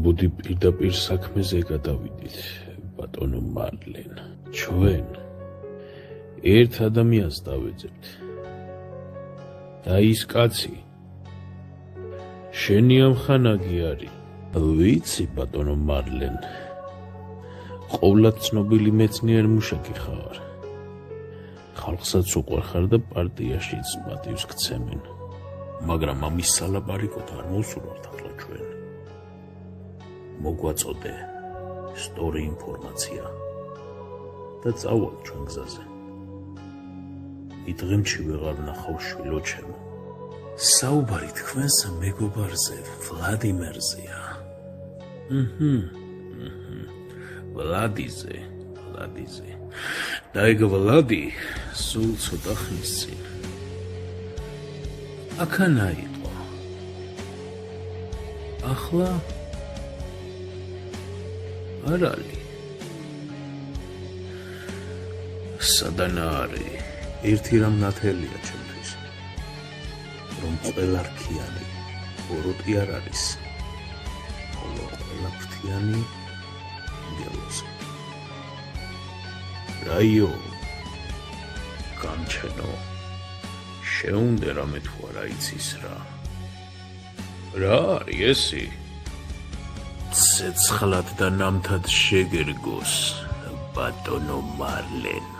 მოდი პირდაპირ საქმეზე გადავიდით, ბატონო მარლენ. ჩვენ ერთ ადამიანს დავეძებთ. და ის კაცი შენი ამხანაგი არის. ვიცი, ბატონო მარლენ. ყოვლად ცნობილი მეცნიერ მუშაკი ხარ. ხალხსაც უყვარხარ და პარტიაშიც პატივს გცემენ. მაგრამ ამის სალაპარაკოდ არ მოსულობთ ახლა ჩვენ. მოგვაწოდე სწორი ინფორმაცია და წავალ ჩვენ გზაზე. იდღემში ვეღარ ვნახავ შვილო ჩემო. საუბარი თქვენს მეგობარზე, ვლადიმერზეა. ვლადიზე. და ეგ ვლადი სულ ცოტა ხნის წინ აქანა იყო. ახლა არ არის. სადანა არის? ერთი რამ ნათელია ჩემთვის, რომ ყველა რქიანი ბოროტი არ არის, ხოლო ყველა ფრთიანი გელოზე. რაიო, გამჩენო, შეუნდე რამე თუ არა იცის რა. რა არის ესი? ცეცხლად და ნამთად შეგერგოს, ბატონო მარლენ.